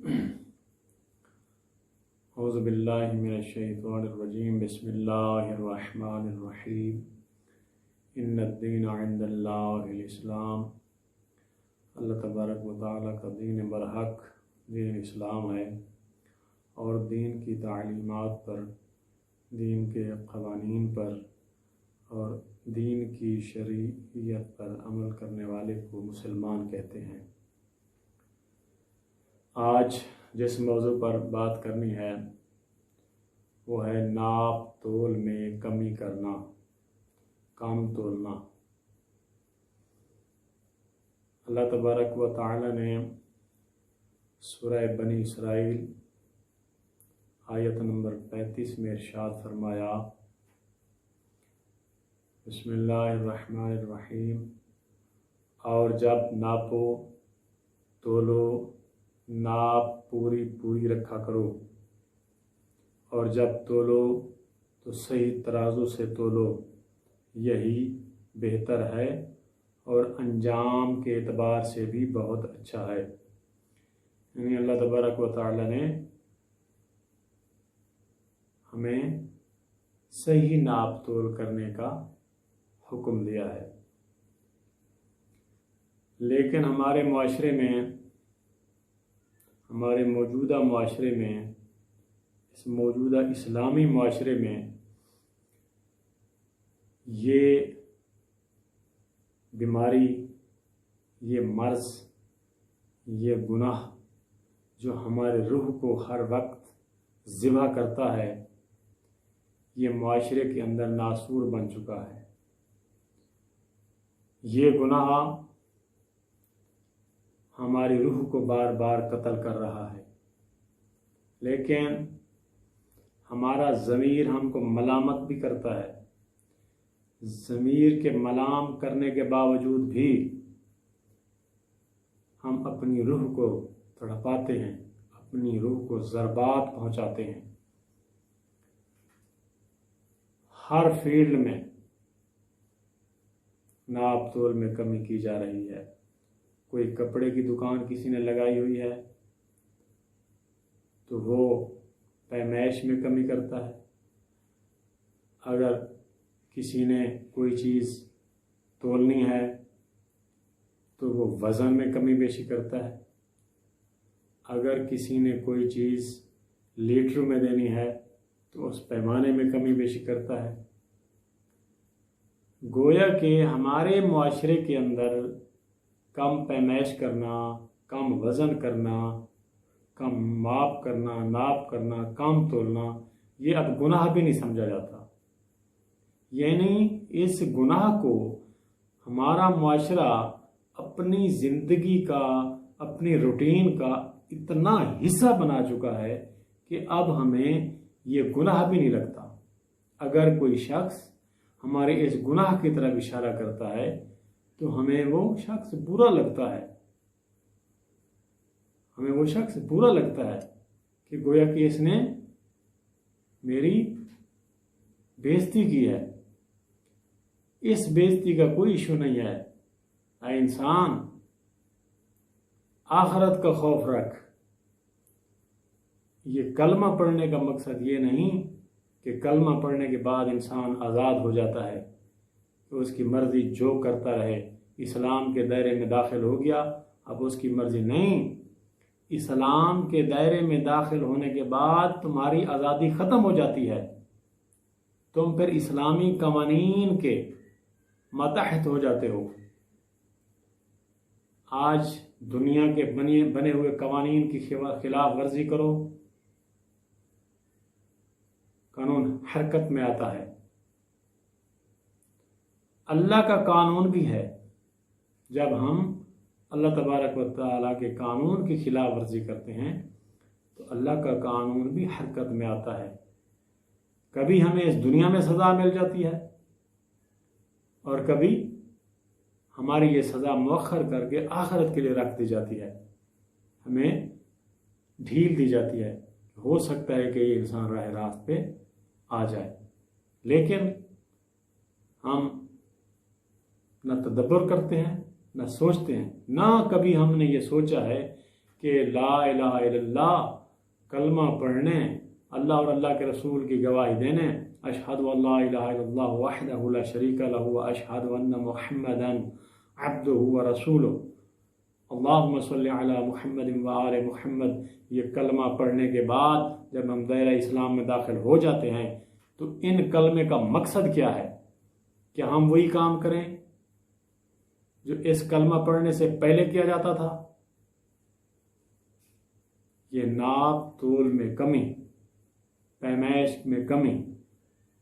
اعوذ باللہ من الشیطان الرجیم بسم اللہ الرحمن الرحیم ان الدین عند اللہ الاسلام۔ اللہ تبارک و تعالیٰ کا دین برحق دین اسلام ہے، اور دین کی تعلیمات پر، دین کے قوانین پر اور دین کی شریعت پر عمل کرنے والے کو مسلمان کہتے ہیں۔ آج جس موضوع پر بات کرنی ہے وہ ہے ناپ تول میں کمی کرنا، کم تولنا۔ اللہ تبارک و تعالی نے سورہ بنی اسرائیل آیت نمبر 35 میں ارشاد فرمایا، بسم اللہ الرحمن الرحیم، اور جب ناپو تولو، ناپ پوری رکھا کرو، اور جب تولو تو صحیح ترازو سے تولو، یہی بہتر ہے اور انجام کے اعتبار سے بھی بہت اچھا ہے۔ یعنی اللہ تبارک و تعالی نے ہمیں صحیح ناپ تول کرنے کا حکم دیا ہے، لیکن ہمارے معاشرے میں، ہمارے موجودہ معاشرے میں، اس موجودہ اسلامی معاشرے میں یہ بیماری، یہ مرض، یہ گناہ جو ہمارے روح کو ہر وقت ذبح کرتا ہے، یہ معاشرے کے اندر ناسور بن چکا ہے۔ یہ گناہ ہماری روح کو بار بار قتل کر رہا ہے، لیکن ہمارا ضمیر ہم کو ملامت بھی کرتا ہے۔ ضمیر کے ملام کرنے کے باوجود بھی ہم اپنی روح کو تڑپاتے ہیں، اپنی روح کو ضربات پہنچاتے ہیں۔ ہر فیلڈ میں ناپ تول میں کمی کی جا رہی ہے۔ کوئی کپڑے کی دکان کسی نے لگائی ہوئی ہے تو وہ پیمائش میں کمی کرتا ہے۔ اگر کسی نے کوئی چیز تولنی ہے تو وہ وزن میں کمی بیشی کرتا ہے۔ اگر کسی نے کوئی چیز لیٹروں میں دینی ہے تو اس پیمانے میں کمی بیشی کرتا ہے۔ گویا کہ ہمارے معاشرے کے اندر کم پیمائش کرنا، کم وزن کرنا، کم ماپ کرنا، ناپ کرنا، کم تولنا، یہ اب گناہ بھی نہیں سمجھا جاتا۔ یعنی اس گناہ کو ہمارا معاشرہ اپنی زندگی کا، اپنی روٹین کا اتنا حصہ بنا چکا ہے کہ اب ہمیں یہ گناہ بھی نہیں لگتا۔ اگر کوئی شخص ہمارے اس گناہ کی طرف اشارہ کرتا ہے تو ہمیں وہ شخص برا لگتا ہے، ہمیں وہ شخص برا لگتا ہے کہ گویا کہ اس نے میری بےعزتی کی ہے۔ اس بےعزتی کا کوئی ایشو نہیں ہے۔ اے انسان، آخرت کا خوف رکھ۔ یہ کلمہ پڑھنے کا مقصد یہ نہیں کہ کلمہ پڑھنے کے بعد انسان آزاد ہو جاتا ہے تو اس کی مرضی جو کرتا رہے، اسلام کے دائرے میں داخل ہو گیا اب اس کی مرضی نہیں۔ اسلام کے دائرے میں داخل ہونے کے بعد تمہاری آزادی ختم ہو جاتی ہے، تم پھر اسلامی قوانین کے ماتحت ہو جاتے ہو۔ آج دنیا کے بنے ہوئے قوانین کی خلاف ورزی کرو، قانون حرکت میں آتا ہے۔ اللہ کا قانون بھی ہے، جب ہم اللہ تبارک و تعالیٰ کے قانون کی خلاف ورزی کرتے ہیں تو اللہ کا قانون بھی حرکت میں آتا ہے۔ کبھی ہمیں اس دنیا میں سزا مل جاتی ہے اور کبھی ہماری یہ سزا مؤخر کر کے آخرت کے لیے رکھ دی جاتی ہے، ہمیں ڈھیل دی جاتی ہے۔ ہو سکتا ہے کہ یہ انسان راہ راست پہ آ جائے، لیکن ہم نہ تدبر کرتے ہیں، نہ سوچتے ہیں، نہ کبھی ہم نے یہ سوچا ہے کہ لا الہ الا اللہ کلمہ پڑھنے، اللہ اور اللہ کے رسول کی گواہی دینے، اشہد ان لا الہ الا اللہ وحدہ لا شریک لہ واشہد ان محمدا عبدہ ورسولہ اللہم صلی علی محمد وآل محمد، یہ کلمہ پڑھنے کے بعد جب ہم دائرہ اسلام میں داخل ہو جاتے ہیں تو ان کلمے کا مقصد کیا ہے؟ کہ ہم وہی کام کریں جو اس کلمہ پڑھنے سے پہلے کیا جاتا تھا۔ یہ ناپ تول میں کمی، پیمائش میں کمی،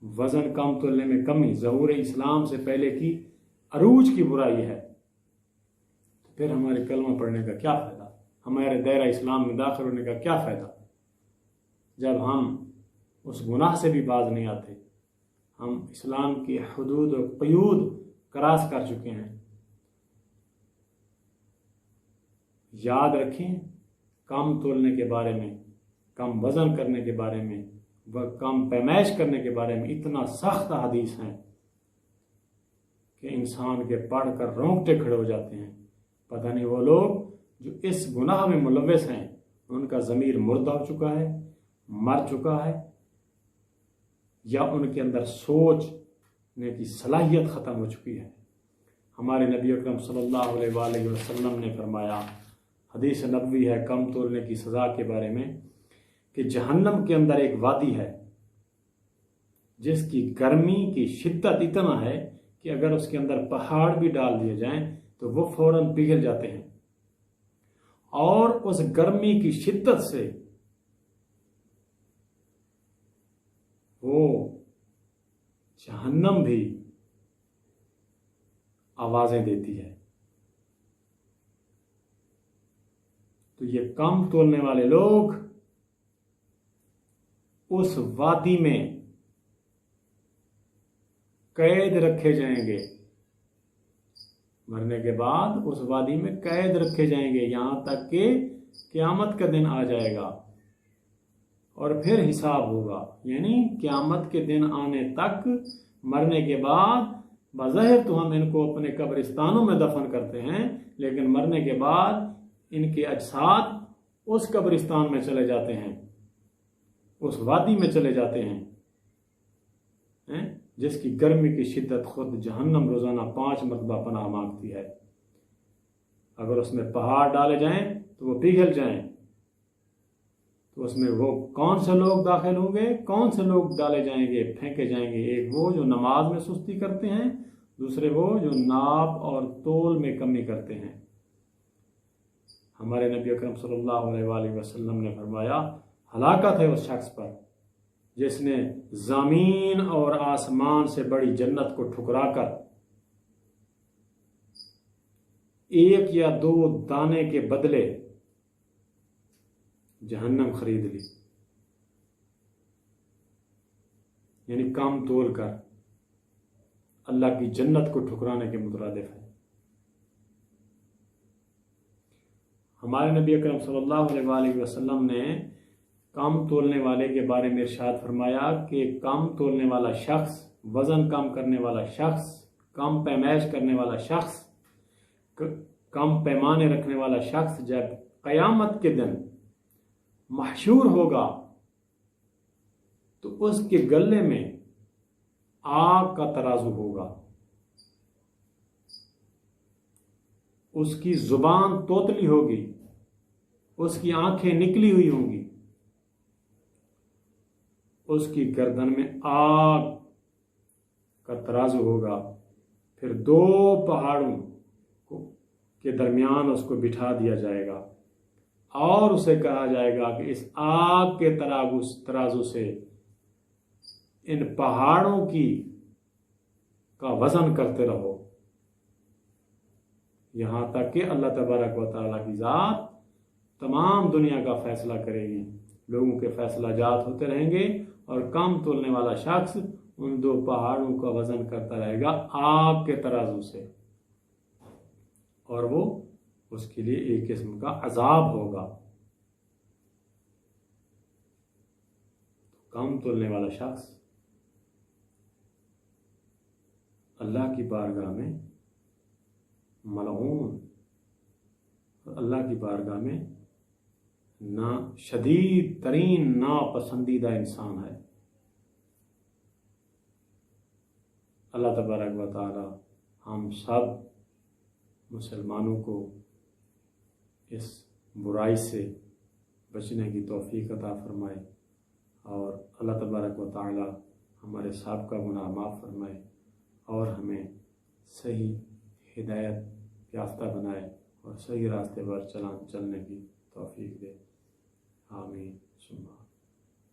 وزن کم تولنے میں کمی ظہور اسلام سے پہلے کی عروج کی برائی ہے۔ پھر ہمارے کلمہ پڑھنے کا کیا فائدہ؟ ہمارے دائرہ اسلام میں داخل ہونے کا کیا فائدہ جب ہم اس گناہ سے بھی باز نہیں آتے؟ ہم اسلام کی حدود و قیود کراس کر چکے ہیں۔ یاد رکھیں، کم تولنے کے بارے میں، کم وزن کرنے کے بارے میں، کم پیمائش کرنے کے بارے میں اتنا سخت حدیث ہیں کہ انسان کے پڑھ کر رونگٹے کھڑے ہو جاتے ہیں۔ پتہ نہیں وہ لوگ جو اس گناہ میں ملوث ہیں ان کا ضمیر مردہ ہو چکا ہے، مر چکا ہے، یا ان کے اندر سوچنے کی صلاحیت ختم ہو چکی ہے۔ ہمارے نبی اکرم صلی اللہ علیہ وآلہ وسلم نے فرمایا، حدیث نبوی ہے کم تولنے کی سزا کے بارے میں، کہ جہنم کے اندر ایک وادی ہے جس کی گرمی کی شدت اتنا ہے کہ اگر اس کے اندر پہاڑ بھی ڈال دیے جائیں تو وہ فوراً پگھل جاتے ہیں، اور اس گرمی کی شدت سے وہ جہنم بھی آوازیں دیتی ہے۔ تو یہ کم تولنے والے لوگ اس وادی میں قید رکھے جائیں گے، مرنے کے بعد اس وادی میں قید رکھے جائیں گے یہاں تک کہ قیامت کا دن آ جائے گا اور پھر حساب ہوگا۔ یعنی قیامت کے دن آنے تک، مرنے کے بعد بظاہر تو ہم ان کو اپنے قبرستانوں میں دفن کرتے ہیں، لیکن مرنے کے بعد ان کے اجساد اس قبرستان میں چلے جاتے ہیں، اس وادی میں چلے جاتے ہیں جس کی گرمی کی شدت خود جہنم روزانہ 5 مرتبہ پناہ مانگتی ہے۔ اگر اس میں پہاڑ ڈالے جائیں تو وہ پگھل جائیں، تو اس میں وہ کون سے لوگ داخل ہوں گے؟ کون سے لوگ ڈالے جائیں گے، پھینکے جائیں گے؟ ایک وہ جو نماز میں سستی کرتے ہیں، دوسرے وہ جو ناپ اور تول میں کمی کرتے ہیں۔ ہمارے نبی اکرم صلی اللہ علیہ وآلہ وسلم نے فرمایا، ہلاکت ہے اس شخص پر جس نے زمین اور آسمان سے بڑی جنت کو ٹھکرا کر 1 یا 2 دانے کے بدلے جہنم خرید لی، یعنی کام تول کر اللہ کی جنت کو ٹھکرانے کے مترادف ہے۔ ہمارے نبی اکرم صلی اللہ علیہ وآلہ وسلم نے کم تولنے والے کے بارے میں ارشاد فرمایا کہ کم تولنے والا شخص، وزن کم کرنے والا شخص، کم پیمائش کرنے والا شخص، کم پیمانے رکھنے والا شخص جب قیامت کے دن محشور ہوگا تو اس کے گلے میں آگ کا ترازو ہوگا، اس کی زبان توتلی ہوگی، اس کی آنکھیں نکلی ہوئی ہوں گی، اس کی گردن میں آگ کا ترازو ہوگا، پھر 2 پہاڑوں کے درمیان اس کو بٹھا دیا جائے گا اور اسے کہا جائے گا کہ اس آگ کے ترازو سے ان پہاڑوں کا وزن کرتے رہو، یہاں تک کہ اللہ تبارک و تعالیٰ کی ذات تمام دنیا کا فیصلہ کرے گی، لوگوں کے فیصلہ جات ہوتے رہیں گے اور کم تولنے والا شخص ان 2 پہاڑوں کا وزن کرتا رہے گا آگ کے ترازو سے، اور وہ اس کے لیے ایک قسم کا عذاب ہوگا۔ کم تولنے والا شخص اللہ کی بارگاہ میں ملعون اور اللہ کی بارگاہ میں نا شدید ترین ناپسندیدہ انسان ہے۔ اللہ تبارک و تعالی ہم سب مسلمانوں کو اس برائی سے بچنے کی توفیق عطا فرمائے، اور اللہ تبارک و تعالی ہمارے سابقہ گناہ معاف فرمائے اور ہمیں صحیح ہدایت یافتہ بنائے اور صحیح راستے پر چلنے کی توفیق دے۔ آمین ثم